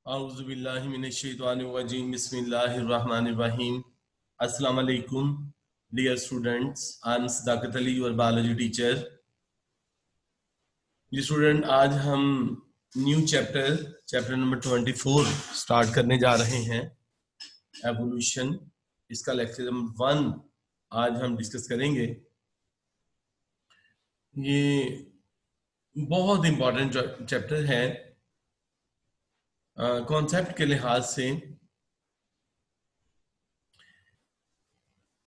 Auzubillahiminash-shaytanir-rajim. Bismillahir-rahmanir-rahim. Assalamu alaikum, dear students. I am Sadaqat Ali, your biology teacher. ये student आज हम new chapter number 24 start करने जा रहे हैं, एवोल्यूशन। इसका लेक्चर नंबर 1 आज हम डिस्कस करेंगे। ये बहुत इंपॉर्टेंट चैप्टर है कॉन्सेप्ट के लिहाज से,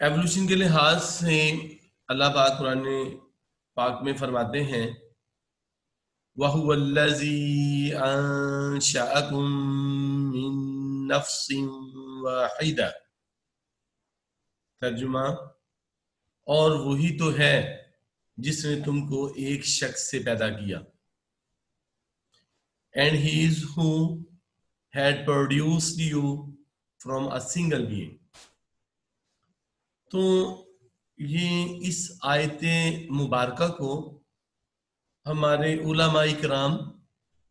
एवोल्यूशन के लिहाज से। अल्लाह पाक कुरान पाक में फरमाते हैं, वहुवल्लज़ी अंशअकुम मिन नफ्सिन वाहिदा। तर्जुमा, और वही तो है जिसने तुमको एक शख्स से पैदा किया। And he is who had produced you from a single being. तो ये इस आयत मुबारका को हमारे उलमा इकराम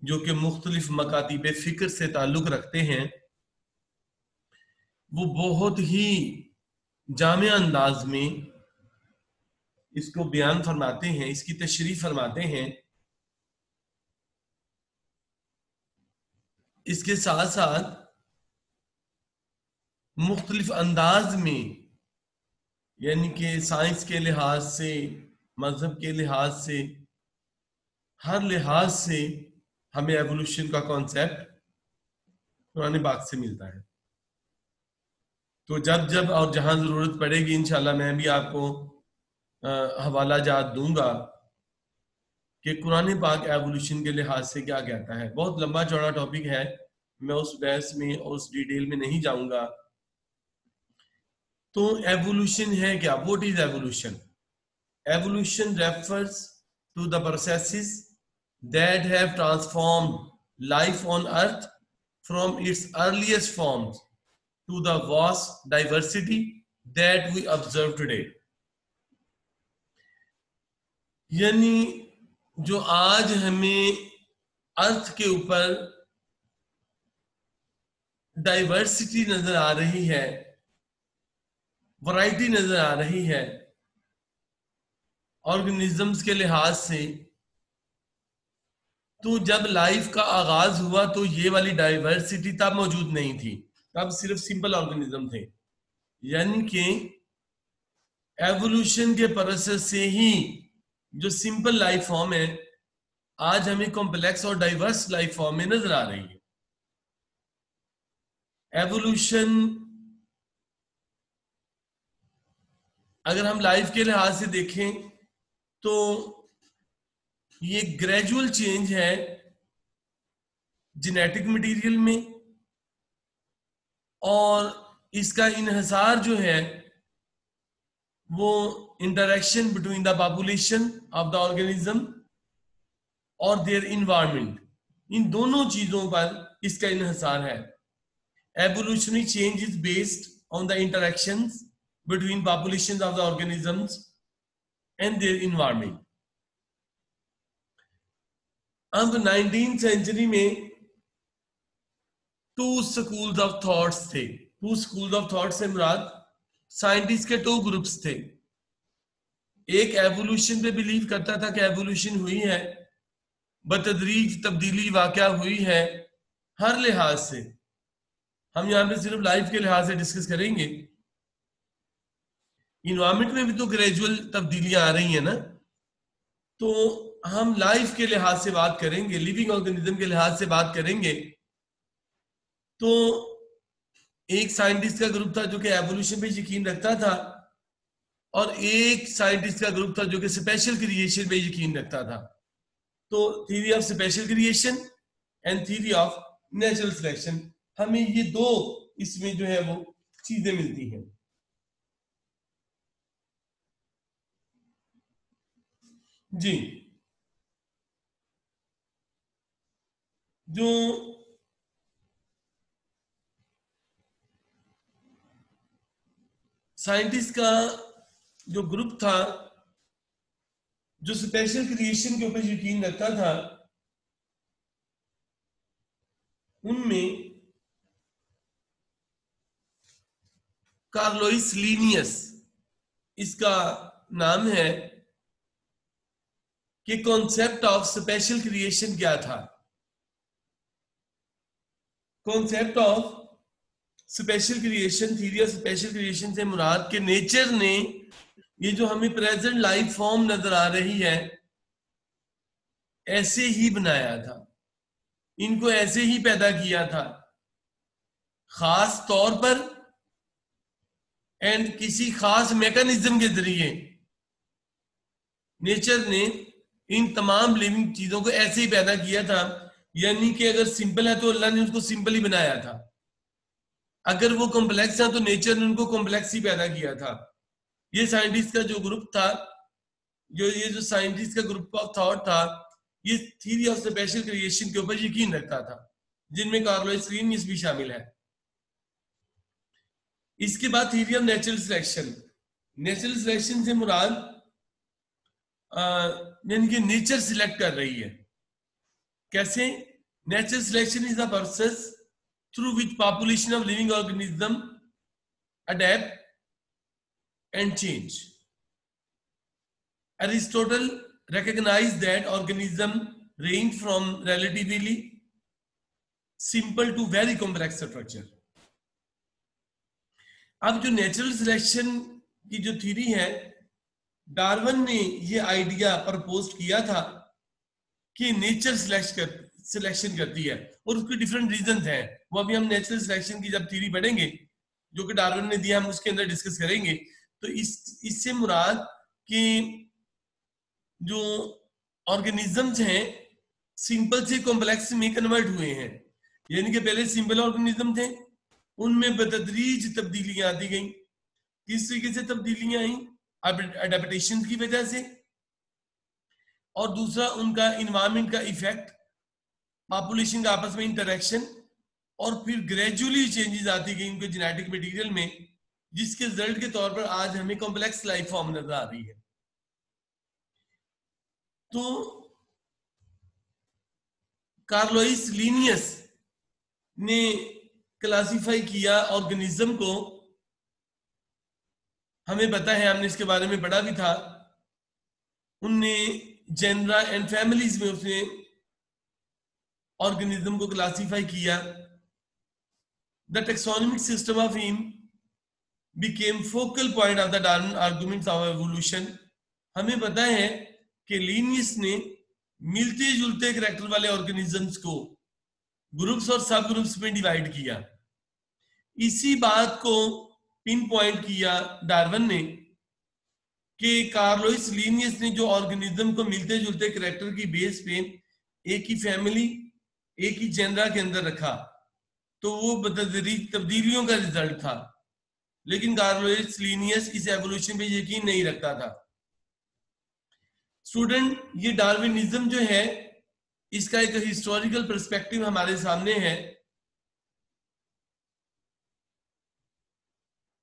जो कि मुख्तलिफ मकातिब फिक्र से ताल्लुक रखते हैं, वो बहुत ही जामे अंदाज में इसको बयान फरमाते हैं, इसकी तशरीह फरमाते हैं। इसके साथ साथ मुख्तलिफ अंदाज में, यानी कि साइंस के लिहाज से, मजहब के लिहाज से, हर लिहाज से हमें एवोल्यूशन का कॉन्सेप्ट कुरान पाक से मिलता है। तो जब जब और जहां जरूरत पड़ेगी इंशाल्लाह मैं भी आपको हवाला जात दूंगा कि कुरान पाक एवोल्यूशन के लिहाज से क्या कहता है। बहुत लंबा चौड़ा टॉपिक है, मैं उस बहस में और उस डिटेल में नहीं जाऊंगा। तो एवोल्यूशन है क्या? What is evolution? Evolution refers to the processes that have transformed life on earth from its earliest forms to the vast diversity that we observe today। यानी जो आज हमें अर्थ के ऊपर डाइवर्सिटी नजर आ रही है, वैरायटी नजर आ रही है ऑर्गेनिजम्स के लिहाज से, तो जब लाइफ का आगाज हुआ तो ये वाली डाइवर्सिटी तब मौजूद नहीं थी, तब सिर्फ सिंपल ऑर्गेनिज्म थे। यानी कि एवोल्यूशन के प्रोसेस से ही जो सिंपल लाइफ फॉर्म है आज हमें कॉम्प्लेक्स और डाइवर्स लाइफ फॉर्म में नजर आ रही है। एवोल्यूशन अगर हम लाइफ के लिहाज से देखें तो ये ग्रेजुअल चेंज है जेनेटिक मटेरियल में, और इसका इन्हिसार जो है वो interaction between the population of the organism और देयर इन्वायरमेंट, इन दोनों चीजों पर इसका इन्हिसार है। Evolutionary change is based on the interactions between population of the organisms and their environment. अब 19th सेंचुरी में टू स्कूल्स ऑफ थॉट्स थे। टू स्कूल्स ऑफ थॉट से मुराद साइंटिस्ट के 2 ग्रुप्स थे। एक एवोल्यूशन पे बिलीव करता था कि एवोल्यूशन हुई है, बतदरीज तब्दीली वाकया हुई है हर लिहाज से। हम यहां पे सिर्फ लाइफ के लिहाज से डिस्कस करेंगे। इन्वायरमेंट में भी तो ग्रेजुअल तब्दीलियां आ रही है ना, तो हम लाइफ के लिहाज से बात करेंगे, लिविंग ऑर्गेनिज्म के लिहाज से बात करेंगे। तो एक साइंटिस्ट का ग्रुप था जो कि एवोल्यूशन पे यकीन रखता था, और एक साइंटिस्ट का ग्रुप था जो कि स्पेशल क्रिएशन पे यकीन रखता था। तो theory of special creation and theory of natural selection, हमें ये 2 इसमें जो है वो चीजें मिलती हैं। जी, जो साइंटिस्ट का जो ग्रुप था जो स्पेशल क्रिएशन के ऊपर यकीन रखता था, उनमें कार्लोइस लीनियस इसका नाम है कि कॉन्सेप्ट ऑफ स्पेशल क्रिएशन क्या था। Concept of special creation, theory of special creation से मुराद के नेचर ने ये जो हमें प्रेजेंट लाइफ फॉर्म नजर आ रही है ऐसे ही बनाया था, इनको ऐसे ही पैदा किया था, खास तौर पर एंड किसी खास मैकेनिज्म के जरिए नेचर ने इन तमाम लिविंग चीजों को ऐसे ही पैदा किया था। यानी कि अगर सिंपल है तो अल्लाह ने उसको सिंपल ही बनाया था, अगर वो कॉम्प्लेक्स है तो नेचर ने उनको कॉम्प्लेक्स ही पैदा किया था। ये साइंटिस्ट का जो ग्रुप था, ये जो साइंटिस्ट का ग्रुप ऑफ थॉट था, ये थ्योरी ऑफ स्पेशल क्रिएशन के ऊपर यकीन रखता था, जिनमें कार्लोइस लीनियस भी शामिल है। इसके बाद theory of natural selection. Natural selection से मुराद यानी कि नेचर सिलेक्ट कर रही है। कैसे? Natural selection is the process through which population of living organism adapt and change. Aristotle recognized that organism range from relatively simple to very complex structure. अब जो natural selection की जो थ्योरी है, Darwin ने ये आइडिया प्रपोज किया था कि नेचर सिलेक्शन करती है, और उसके डिफरेंट रीजन हैं। वो अभी हम नेचुरल सिलेक्शन की जब थ्योरी पढ़ेंगे जो कि डार्विन ने दिया, हम उसके अंदर डिस्कस करेंगे। तो इससे मुराद कि जो ऑर्गेनिजम्स हैं सिंपल से कॉम्प्लेक्स में कन्वर्ट हुए हैं। यानी कि पहले सिंपल ऑर्गेनिज्म थे, उनमें बतदरीज तब्दीलियां आती गई। किस तरीके से तब्दीलियां आई? अडेप्टेशन की वजह से, और दूसरा उनका इन्वायरमेंट का इफेक्ट, पॉपुलेशन का आपस में इंटरेक्शन, और फिर ग्रेजुअली चेंजेस आती गई उनके जेनेटिक मटेरियल में, जिसके रिजल्ट के तौर पर आज हमें कॉम्प्लेक्स लाइफ फॉर्म नजर आ रही है। तो कार्लोइस लीनियस ने क्लासिफाई किया ऑर्गेनिज्म को, हमें पता है, हमने इसके बारे में पढ़ा भी था। उनने जेनरा एंड फैमिलीज में उसने ऑर्गेनिज्म को क्लासिफाई किया। The taxonomic system of him became focal point of the Darwin arguments of evolution. हमें पता है कि लीनियस ने मिलते जुलते करैक्टर वाले ऑर्गेनिजम्स को ग्रुप्स और सब ग्रुप्स में डिवाइड किया। इसी बात को पिन पॉइंट किया डार्विन ने कि कार्लोइस लीनियस ने जो ऑर्गेनिज्म को मिलते जुलते करैक्टर की बेस पे एक ही फैमिली, एक ही जेनरा के अंदर रखा, तो वो तब्दीलियों का रिजल्ट था। लेकिन कार्लोइस लीनियस इस एवोल्यूशन पे यकीन नहीं रखता था। स्टूडेंट, ये डार्विनिज्म जो है इसका एक हिस्टोरिकल पर्सपेक्टिव हमारे सामने है।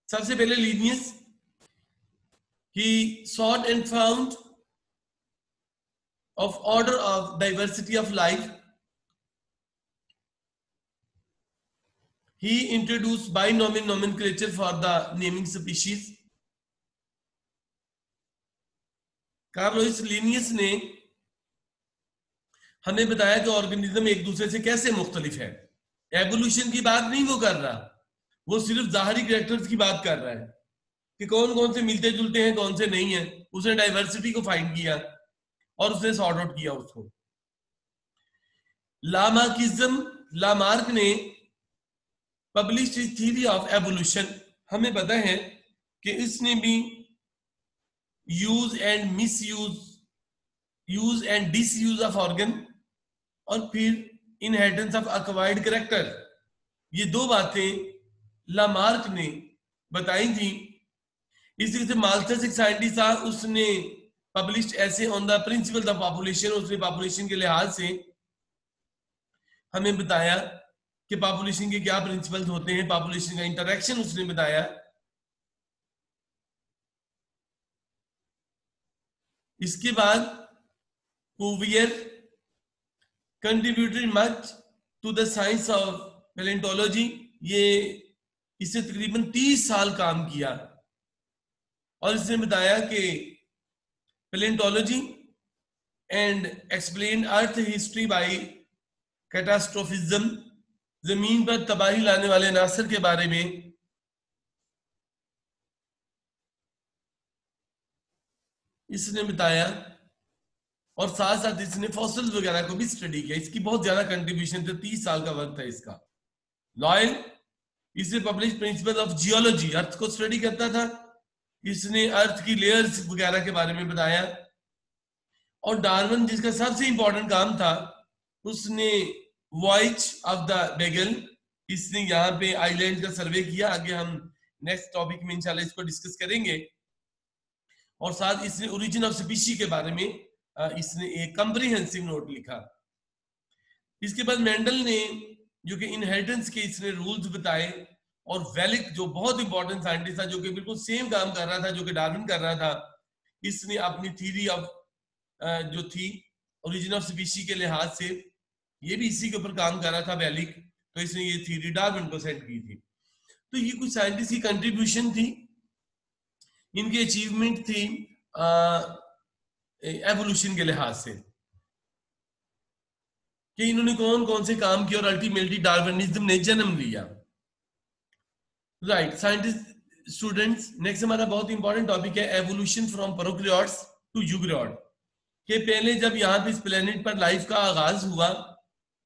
सबसे पहले Linnaeus he sought and found of order of diversity of life. He introduced binomial nomenclature for the naming species. Carolus Linnaeus ने हमें बताया कि ऑर्गेनिज्म एक दूसरे से कैसे मुख्तलिफ है। एवोल्यूशन की बात नहीं वो कर रहा, वो सिर्फ ज़ाहरी कैरेक्टर्स की बात कर रहा है कि कौन कौन से मिलते जुलते हैं, कौन से नहीं है। उसने डाइवर्सिटी को फाइंड किया और उसने सॉर्ट आउट किया उसको। लामार्क ने पब्लिश थ्योरी ऑफ एवोल्यूशन। हमें पता है कि इसने भी use and misuse, use and disuse of organ, और फिर इनहेरिटेंस ऑफ एक्वायर्ड कैरेक्टर, ये दो बातें लामार्क ने बताई थी। इसी तरह से माल्थस एक साइंटिस्ट था, उसने पब्लिश्ड ऐसे on the principle of population. उसने पॉपुलेशन के लिहाज से हमें बताया कि पॉपुलेशन के क्या प्रिंसिपल्स होते हैं, पॉपुलेशन का इंटरेक्शन उसने बताया। इसके बाद Cuvier contributed much to the science of palaeontology. ये इसने तकरीबन 30 साल काम किया और इसने बताया कि palaeontology and explain earth history by catastrophism, जमीन पर तबाही लाने वाले अनासर के बारे में इसने बताया, और साथ साथ इसने फॉसिल्स वगैरह को भी स्टडी किया। इसकी बहुत ज्यादा कंट्रीब्यूशन थे, 30 साल का वक्त है इसका। लॉयल, इसने पब्लिश प्रिंसिपल ऑफ जियोलॉजी, अर्थ को स्टडी करता था, इसने अर्थ की लेयर्स वगैरह के बारे में बताया। और डार्विन, जिसका सबसे इंपॉर्टेंट काम था, उसने वॉयज ऑफ द बेगल, इसने यहाँ पे आइलैंड का सर्वे किया। आगे हम नेक्स्ट टॉपिक में इंशाल्लाह इसको डिस्कस करेंगे। और साथ इसने ओरिजिन ऑफ स्पीशी के बारे में इसने एक कंप्रिहेंसिव नोट लिखा। इसके बाद मेंडल ने जो कि इनहेरिटेंस के इसने रूल्स बताए, और वेलिक जो बहुत इंपॉर्टेंट साइंटिस्ट था जो कि बिल्कुल सेम काम कर रहा था जो कि डार्विन कर रहा था, इसने अपनी थ्योरी ऑफ जो थी ओरिजिन ऑफ स्पीशी के लिहाज से ये भी इसी के ऊपर काम कर रहा था वेलिक, तो इसने ये थ्योरी डार्विन को सेट की थी। तो ये कुछ साइंटिस्ट की कंट्रीब्यूशन थी, इनकी अचीवमेंट थी एवोल्यूशन के लिहाज से कि इन्होंने कौन कौन से काम किए और अल्टीमेटली डार्विनिज्म ने जन्म लिया। राइट साइंटिस्ट स्टूडेंट्स, नेक्स्ट हमारा बहुत इंपॉर्टेंट टॉपिक है evolution from prokaryotes to eukaryote. कि पहले जब यहाँ पे इस प्लेनेट पर लाइफ का आगाज हुआ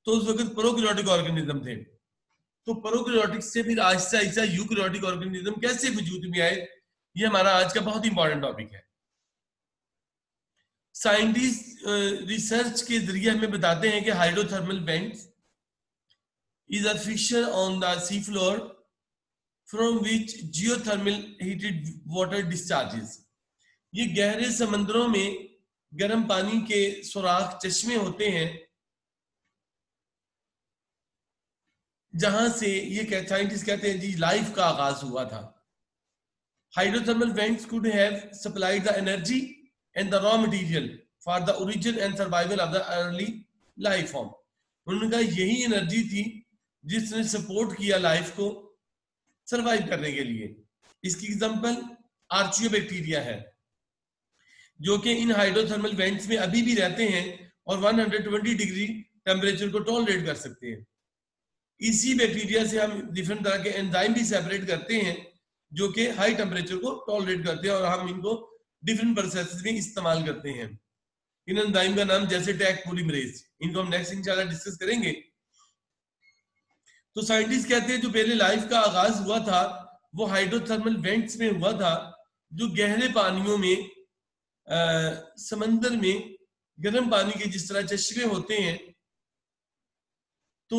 तो उस वक्त प्रोकैरियोटिक ऑर्गेनिज्म थे, तो प्रोकैरियोटिक से फिर आहिस्ता आहिस्ता यूकैरियोटिक ऑर्गेनिज्म कैसे वजूद में आए, ये हमारा आज का बहुत इंपॉर्टेंट टॉपिक है। साइंटिस्ट रिसर्च के जरिए हमें बताते हैं कि hydrothermal vents is a fissure on the sea floor from which geothermal heated water discharges. ये गहरे समंदरों में गर्म पानी के सुराख चश्मे होते हैं जहां से ये साइंटिस्ट कहते हैं जी लाइफ का आगाज हुआ था। Hydrothermal vents could have supplied the energy and the raw material for the origin and survival of the early life form. उनका यही एनर्जी थी जिसने सपोर्ट किया लाइफ को सरवाइव करने के लिए। इसकी एग्जांपल आर्चियोबैक्टीरिया है जो कि इन हाइड्रोथर्मल वेंट्स में अभी भी रहते हैं और 120 डिग्री टेम्परेचर को टॉलरेट कर सकते हैं। इसी बैक्टीरिया से हम डिफरेंट तरह के एंजाइम भी सेपरेट करते हैं जो कि हाई टेम्परेचर को टॉलरेट करते हैं और हम इनको डिफरेंट प्रोसेसेस में इस्तेमाल करते हैं। इन एंजाइम का नाम जैसे टैक पॉलीमरेज, इनको हम नेक्स्ट इंशाल्लाह डिस्कस करेंगे। तो साइंटिस्ट कहते हैं जो पहले लाइफ का आगाज हुआ था वो हाइड्रोथर्मल वेंट्स में हुआ था, जो गहरे पानियों में समंदर में गर्म पानी के जिस तरह चश्मे होते हैं, तो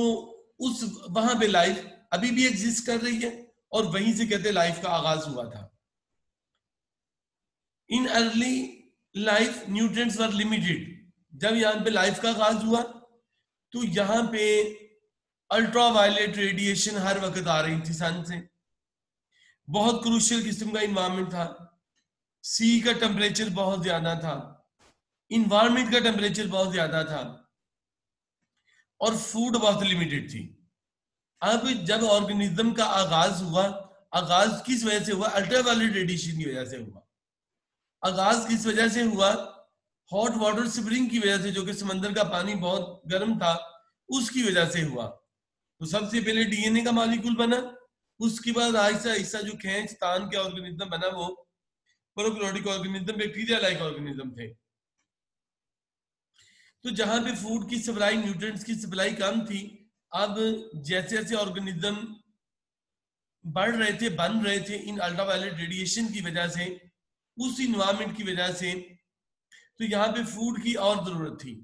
उस वहां पे लाइफ अभी भी एग्जिस्ट कर रही है और वहीं से कहते लाइफ का आगाज हुआ था। In early life nutrients were limited. जब यहां पे लाइफ का आगाज हुआ तो यहां पे अल्ट्रा वायलेट रेडिएशन हर वक्त आ रही थी सन से, बहुत क्रूशियल किस्म का इन्वायरमेंट था, सी का टेम्परेचर बहुत ज्यादा था, इन्वायरमेंट का टेम्परेचर बहुत ज्यादा था और फूड बहुत लिमिटेड थी। अब जब ऑर्गेनिज्म का आगाज हुआ, आगाज किस वजह से हुआ? अल्ट्रावायलेट रेडिएशन की वजह से हुआ। आगाज किस वजह से हुआ? हॉट वाटर स्प्रिंग की वजह से, जो कि समंदर का पानी बहुत गर्म था उसकी वजह से हुआ। तो सबसे पहले डीएनए का मॉलिक्यूल बना, उसके बाद आहिस्ता आहिस्ता जो खींच तान के ऑर्गेनिज्म बना वो prokaryotic organism, bacteria like organism थे। तो जहां पे फूड की सप्लाई, न्यूट्रिएंट्स की सप्लाई कम थी, अब जैसे जैसे ऑर्गेनिज्म बढ़ रहे थे, बन रहे थे इन अल्ट्रावायलेट रेडिएशन की वजह से, उस इन्वायरमेंट की वजह से, तो यहाँ पे फूड की और जरूरत थी।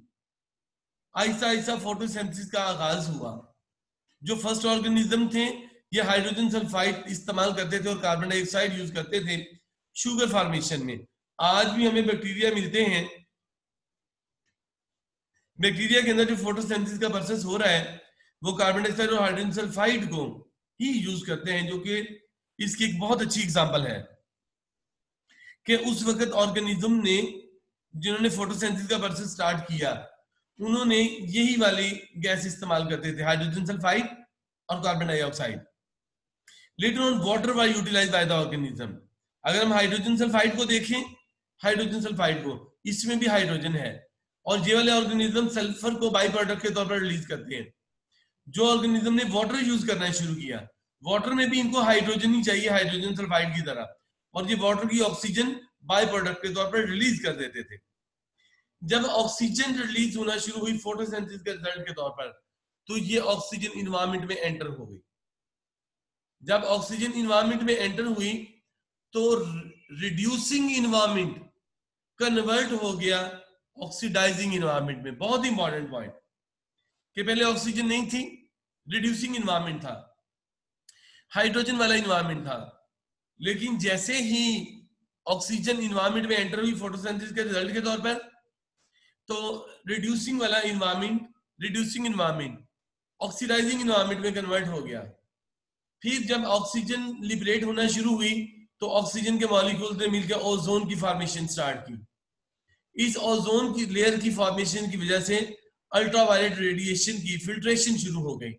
आहिस्ता आहिस्ता फोटोसिंथेसिस का आगाज हुआ। जो फर्स्ट ऑर्गेनिज्म थे ये हाइड्रोजन सल्फाइड इस्तेमाल करते थे और कार्बन डाइऑक्साइड यूज करते थे शुगर फॉर्मेशन में। आज भी हमें बैक्टीरिया मिलते हैं, बैक्टीरिया के अंदर जो फोटोसिंथेसिस का प्रोसेस हो रहा है वो कार्बन डाइऑक्साइड और हाइड्रोजन सल्फाइड को ही यूज करते हैं, जो कि इसकी एक बहुत अच्छी एग्जांपल है कि उस वक्त ऑर्गेनिज्म ने जिन्होंने फोटोसिंथेसिस का प्रोसेस स्टार्ट किया उन्होंने यही वाली गैस इस्तेमाल करते थे, हाइड्रोजन सल्फाइड और carbon dioxide. Later on water was utilised by the organism. अगर हम हाइड्रोजन सल्फाइड को देखें, हाइड्रोजन सल्फाइड को, इसमें भी हाइड्रोजन है, और ये वाले ऑर्गेनिज्म सल्फर को बाई प्रोडक्ट के तौर पर रिलीज करते हैं। जो ऑर्गेनिज्म ने वाटर यूज करना शुरू किया, वाटर में भी इनको हाइड्रोजन ही चाहिए, हाइड्रोजन सल्फाइड की तरह, और ये वाटर की ऑक्सीजन बाई प्रोडक्ट के तौर पर रिलीज कर देते थे। जब ऑक्सीजन रिलीज होना शुरू हुई फोटोसिंथेसिस के रिजल्ट के तौर पर, तो ये ऑक्सीजन इन्वायरमेंट में एंटर हो गई। जब ऑक्सीजन इन्वायरमेंट में एंटर हुई तो रिड्यूसिंग इन्वायरमेंट कन्वर्ट हो गया ऑक्सीडाइजिंग इन्वायरमेंट में। बहुत इंपॉर्टेंट पॉइंट कि पहले ऑक्सीजन नहीं थी, रिड्यूसिंग इन्वायरमेंट था, हाइड्रोजन वाला इन्वायरमेंट था, लेकिन जैसे ही ऑक्सीजन इन्वायरमेंट में एंटर हुई फोटोसिंथेसिस के रिजल्ट के तौर पर, तो रिड्यूसिंग वाला environment, reducing environment oxidising environment में कन्वर्ट हो गया। फिर जब ऑक्सीजन लिबरेट होना शुरू हुई तो ऑक्सीजन के मॉलिक्यूल्स ने मिलकर ओजोन की फॉर्मेशन स्टार्ट की। इस ओजोन की लेयर की फॉर्मेशन की वजह से अल्ट्रावायलेट रेडिएशन की फिल्ट्रेशन शुरू हो गई,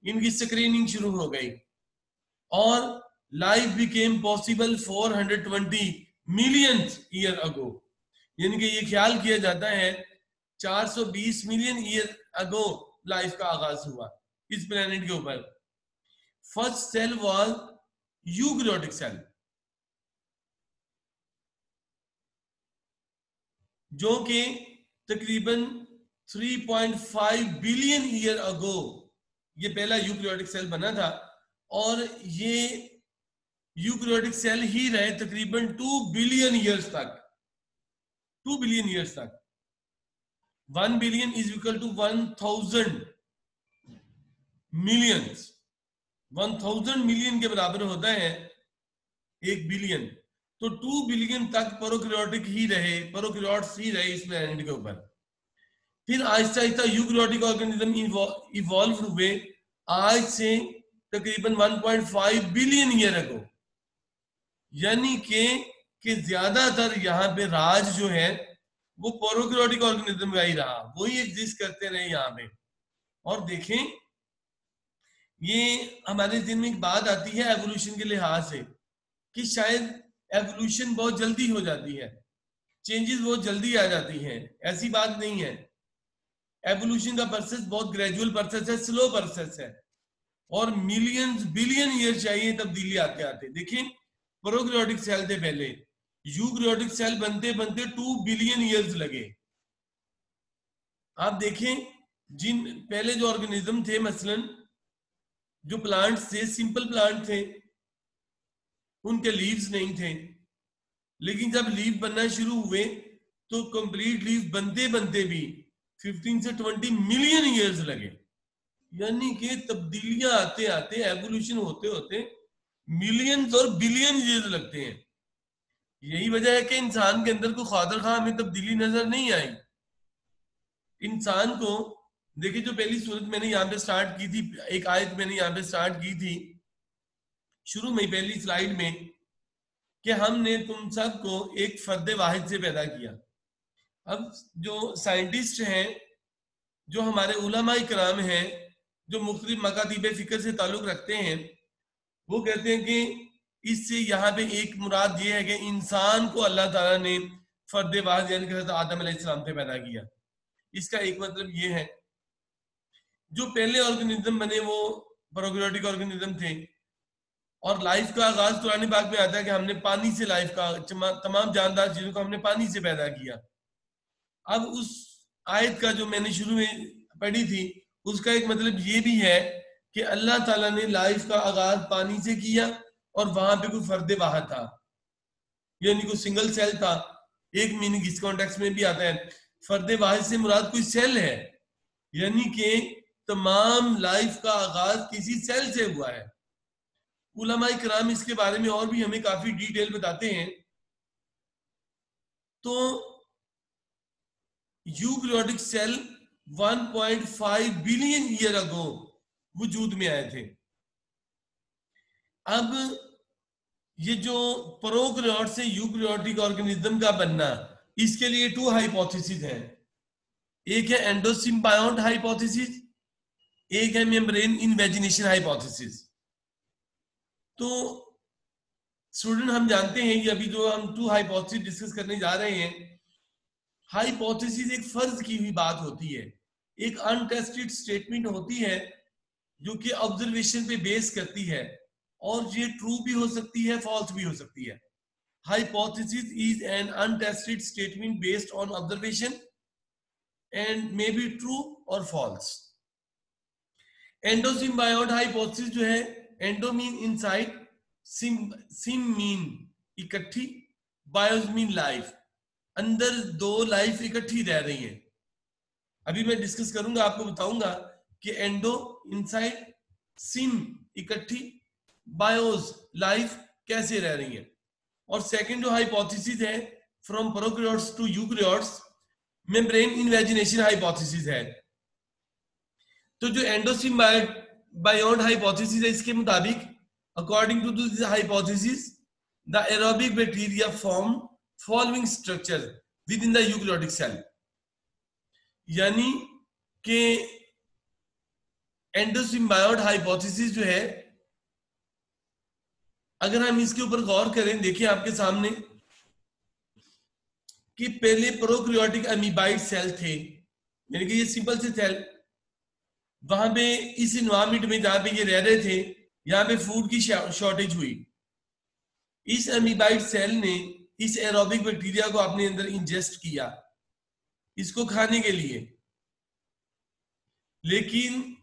इनकी स्क्रीनिंग शुरू हो गई, और life became possible 420 million year ago. यानी कि ये ख्याल किया जाता है 420 मिलियन ईयर अगो लाइफ का आगाज हुआ इस प्लेनेट के ऊपर। First cell was eukaryotic cell, जो कि तकरीबन 3.5 बिलियन ईयर अगो ये पहला यूकैरियोटिक सेल बना था, और ये यूकैरियोटिक सेल ही रहे तकरीबन 2 बिलियन ईयर्स तक। 2 बिलियन ईयर्स तक। 1 billion is equal to 1000 millions. 1000 million के बराबर होता है 1 बिलियन। तो 2 बिलियन तक प्रोकैरियोटिक ही रहे, प्रोकैरियोट्स ही रहे इस प्लेनेट के ऊपर। फिर Aahista Aahista eukaryotic organism evolve हुए आज से तकरीबन 1.5 बिलियन ईयर अगो। यानी कि ज्यादातर यहाँ पे राज जो है वो प्रोकैरियोटिक ऑर्गेनिज्म का ही रहा, वही एग्जिस्ट करते रहे यहाँ पे। और देखें, ये हमारे दिन में एक बात आती है एवोल्यूशन के लिहाज से कि शायद एवोल्यूशन बहुत जल्दी हो जाती है, चेंजेस बहुत जल्दी आ जाती हैं। ऐसी बात नहीं है। एवोल्यूशन का प्रोसेस बहुत ग्रेजुअल प्रोसेस है, स्लो प्रोसेस है, और मिलियंस बिलियन ईयर चाहिए तब्दीली आते आते। देखिए, प्रोकैरियोटिक सेल थे पहले, यूकैरियोटिक सेल बनते बनते 2 बिलियन ईयर्स लगे। आप देखें, जिन पहले जो ऑर्गेनिज्म थे, मसलन जो प्लांट्स थे, सिंपल प्लांट थे, उनके लीव्स नहीं थे, लेकिन जब लीव बनना शुरू हुए तो कंप्लीट लीव बनते बनते भी 15 से 20 मिलियन ईयर्स लगे। यानी कि तब्दीलियां आते आते, एवोल्यूशन होते होते मिलियंस और बिलियन ईयर्स लगते हैं। यही वजह है कि इंसान के अंदर कोई खातर खां हमें तब्दीली नजर नहीं आई। इंसान को देखिए, जो पहली सूरत मैंने यहाँ पे स्टार्ट की थी, एक आयत मैंने यहाँ पे स्टार्ट की थी शुरू में, पहली स्लाइड में, कि हमने तुम सबको एक फर्द वाहिद से पैदा किया। अब जो साइंटिस्ट हैं, जो हमारे उलमा इकराम हैं, जो मुख्तलिफ मकातीब फिक्र से ताल्लुक रखते हैं, वो कहते हैं कि इससे यहाँ पे एक मुराद ये है कि इंसान को अल्लाह ताला ने फर्द वाहिद यानी कि हज़रत आदम अलैहिस्सलाम से पैदा किया। इसका एक मतलब ये है, जो पहले ऑर्गेनिज्म बने वो प्रोकैरियोटिक ऑर्गेनिज्म थे, और लाइफ का आगाज कुरान पाक में आता है कि हमने पानी से लाइफ का, तमाम जानदार चीजों को हमने पानी से पैदा किया। अब उस आयत का जो मैंने शुरू में पढ़ी थी, उसका एक मतलब ये भी है कि अल्लाह ताला ने लाइफ का आगाज पानी से किया, और वहां पे कोई फर्द वाहिद था, यानी कोई सिंगल सेल था। एक मीनिंग इस कॉन्टेक्स्ट में भी आता है, फर्द वाहिद से मुराद कोई सेल है, यानी कि तमाम लाइफ का आगाज किसी सेल से हुआ है। उलमा इकराम इसके बारे में और भी हमें काफी डिटेल बताते हैं। तो eukaryotic cell 1.5 billion year ago वजूद में आए थे। अब ये जो प्रोकैरियोट से यूकैरियोटिक ऑर्गेनिज्म का बनना, इसके लिए 2 हाइपोथेसिस हैं। एक है एंडोसिम्बायोट हाइपोथेसिस, एक है मेम्ब्रेन इन्वेजिनेशन हाइपोथेसिस। तो स्टूडेंट हम जानते हैं कि अभी जो हम 2 हाइपोथेसिस डिस्कस करने जा रहे हैं, हाइपोथेसिस एक फर्ज की हुई बात होती है, एक अनटेस्टेड स्टेटमेंट होती है जो कि ऑब्जर्वेशन पे बेस करती है, और ये ट्रू भी हो सकती है, फॉल्स भी हो सकती है। Hypothesis is an untested statement based on observation and may be true और फॉल्स। एंडोसिम्बायोट हाइपोथेसिस जो है, endo mean inside, SIM mean इकट्ठी, बायोस मीन लाइफ, अंदर दो लाइफ इकट्ठी रह रही है। अभी मैं डिस्कस करूंगा, आपको बताऊंगा कि एंडो इनसाइड, सिम इकट्ठी, बायोस लाइफ कैसे रह रही है। और सेकंड जो हाइपोथेसिस है, from prokaryotes to eukaryotes, membrane invagination hypothesis है। तो जो एंडोसिम्बायोट हाइपोथेसिस है, इसके मुताबिक according to this hypothesis the aerobic bacteria form following structure within the eukaryotic cell. यानी कि एंडोसिम्बायोट हाइपोथेसिस जो है, अगर हम इसके ऊपर गौर करें, देखिए आपके सामने कि पहले प्रोकैरियोटिक अमीबाइड सेल थे, यानी कि ये सिंपल से सेल, वहां पे इस इन्वायरमेंट में जहां पे ये रह रहे थे, यहाँ पे फूड की शॉर्टेज हुई। इस अमीबाइड सेल ने इस एरोबिक बैक्टीरिया को अपने अंदर इंजेस्ट किया इसको खाने के लिए, लेकिन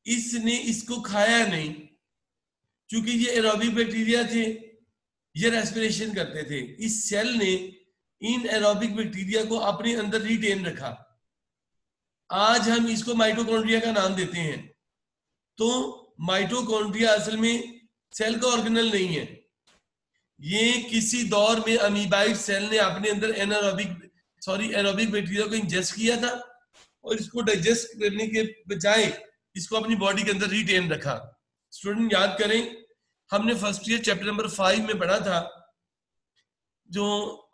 इसने इसको खाया नहीं, क्योंकि ये एरोबिक बैक्टीरिया थे, ये रेस्पिरेशन करते थे। इस सेल ने इन एरोबिक बैक्टीरिया को अपने अंदर रिटेन रखा। आज हम इसको माइटोकॉन्ड्रिया का नाम देते हैं। तो माइटोकॉन्ड्रिया असल में सेल का ऑर्गेनल नहीं है, ये किसी दौर में अमीबाइड सेल ने अपने अंदर एरोबिक बैक्टीरिया को इंजेस्ट किया था, और इसको डाइजेस्ट करने के बजाय इसको अपनी बॉडी के अंदर रिटेन रखा। स्टूडेंट याद करें, हमने फर्स्ट ईयर चैप्टर नंबर 5 में पढ़ा था, जो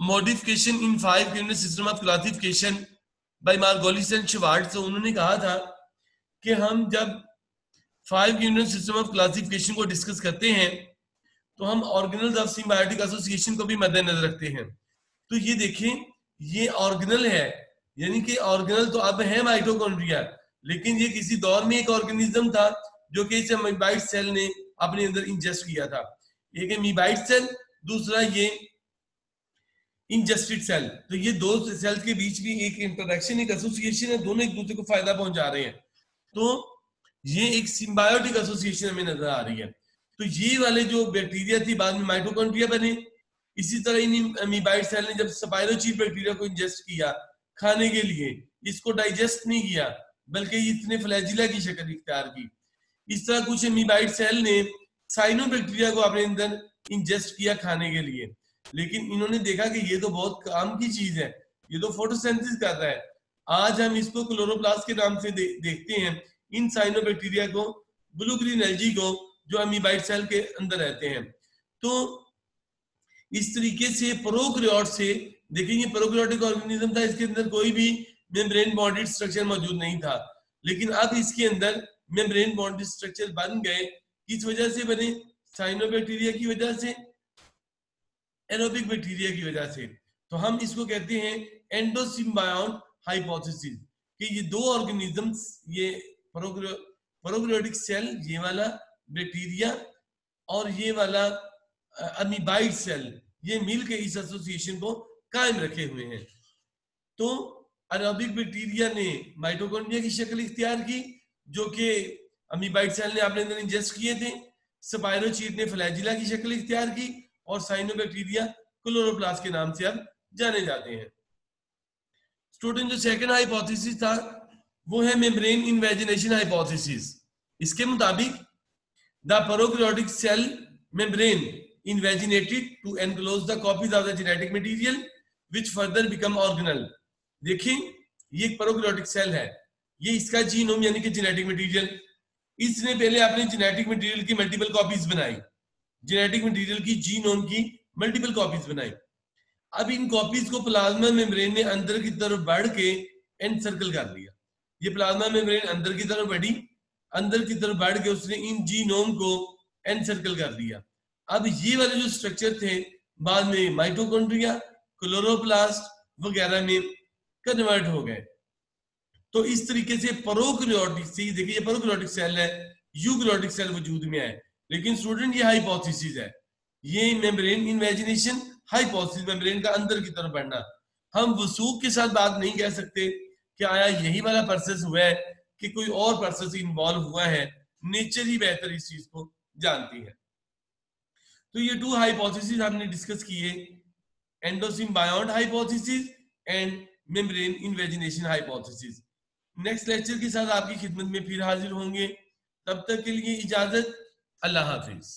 modification in 5 unit system of classification by Margulis and Schwartz. तो उन्होंने कहा था कि हम जब 5 यूनिट सिस्टम ऑफ क्लासिफिकेशन को डिस्कस करते हैं तो हम ऑर्गेनल्स ऑफ सिम्बायोटिक एसोसिएशन को भी मद्देनजर रखते हैं। तो ये देखें, ये ऑर्गेनल है, यानी कि ऑर्गेनल तो अब है माइटोकॉन्ड्रिया, लेकिन ये किसी दौर में एक ऑर्गेनिज्म था जो कि इस अमीबाइड सेल ने अपने अंदर इंजेस्ट किया था। एक अमीबाइड सेल, दूसरा ये इंजेस्टेड सेल। तो ये दो सेल्स के बीच भी एक इंटरेक्शन, एक एसोसिएशन है, दोनों एक दूसरे को फायदा पहुंचा रहे हैं। तो ये एक सिम्बायोटिक एसोसिएशन हमें नजर आ रही है। तो ये वाले जो बैक्टीरिया थी बाद में माइटोकॉन्ड्रिया बने। इसी तरह इन अमीबाइड सेल ने जब स्पाइरोचीट बैक्टीरिया को इंजेस्ट किया खाने के लिए, इसको डाइजेस्ट नहीं किया बल्कि इसने फ्लैजिला की शक्ल इख्तियार की। इस तरह कुछ अमीबाइड सेल ने साइनोबैक्टीरिया को अपने अंदर इंजेस्ट किया खाने के लिए, लेकिन इन्होंने देखा कि ये तो बहुत काम की चीज है, ये तो फोटोसिंथेसिस कर रहा है। आज हम इसको क्लोरोप्लास्ट के नाम से देखते हैं, इन साइनोबैक्टीरिया को, ब्लू ग्रीन एल्गी को, जो अमीबाइड सेल के अंदर रहते हैं। तो इस तरीके से प्रोकैरियोट से देखिए, ये प्रोकैरियोटिक ऑर्गेनिज्म था, इसके अंदर कोई भी मेम्ब्रेन बॉन्डेड स्ट्रक्चर मौजूद नहीं था, लेकिन अब इसके अंदर मेम्ब्रेन बॉन्डेड स्ट्रक्चर बन गए। किस वजह से बने? साइनोबैक्टीरिया की वजह से, एरोबिक बैक्टीरिया की वजह से। तो हम इसको कहते हैं एंडोसिम्बायोट हाइपोथेसिस, कि ये दो ऑर्गेनिजम्स, ये प्रोकैरियोटिक सेल, ये वाला बैक्टीरिया और ये वाला अमीबाइड सेल, ये मिलकर इस एसोसिएशन को कायम रखे हुए हैं। तो एरोबिक बैक्टीरिया ने माइटोकॉन्ड्रिया की शक्ल इख्तियार की, जो कि अमीबाइड सेल ने अपने अंदर इंजेस्ट किए थे। स्पाइरोचीट ने फ्लैजिला की शक्ल इख्तियार की, और साइनोबैक्टीरिया क्लोरोप्लास्ट के नाम से अब जाने जाते हैं। स्टूडेंट, जो सेकंड हाइपोथेसिस था वो है मेम्ब्रेन इन्वेजिनेशन हाइपोथेसिस। इसके मुताबिक the prokaryotic cell membrane invaginated to enclose the copies of the genetic material which further become organelle। देखिए, ये एक प्रोकैरियोटिक सेल है, ये इसका जीनोम यानी कि जेनेटिक मटेरियल, इसने पहले अपने जेनेटिक मटेरियल की मल्टीपल कॉपीज बनाई, जेनेटिक मटेरियल की, जीनोम की मल्टीपल कॉपीज बनाई। अब इन कॉपीज को प्लाज्मा मेम्ब्रेन ने अंदर की तरफ बढ़ के एनसर्कल कर दिया। ये प्लाज्मा मेम्ब्रेन अंदर की तरफ बढ़ी, अंदर की तरफ बढ़ के उसने इन जीनोम को एनसर्कल कर दिया। अब ये वाले जो स्ट्रक्चर थे बाद में माइटोकॉन्ड्रिया, क्लोरोप्लास्ट वगैरह में कन्वर्ट हो गए। तो इस तरीके से प्रोकैरियोटिक से, देखिए ये प्रोकैरियोटिक सेल है, यूकैरियोटिक सेल वजूद में है। लेकिन स्टूडेंट ये हाइपोथेसिस है, ये मेम्ब्रेन इन्वेजिनेशन हाइपोथेसिस, मेम्ब्रेन का अंदर की तरफ बढ़ना। हम वसूख के साथ बात नहीं कह सकते कि आया यही वाला प्रोसेस हुआ है कि कोई और प्रोसेस इन्वॉल्व हुआ है, नेचर ही बेहतर इस चीज को जानती है। तो ये 2 हाइपोथेसिस हमने डिस्कस किए, endosymbiont hypothesis and membrane invagination hypothesis. Next lecture के साथ आपकी खिदमत में फिर हाजिर होंगे, तब तक के लिए इजाजत, अल्लाह हाफिज।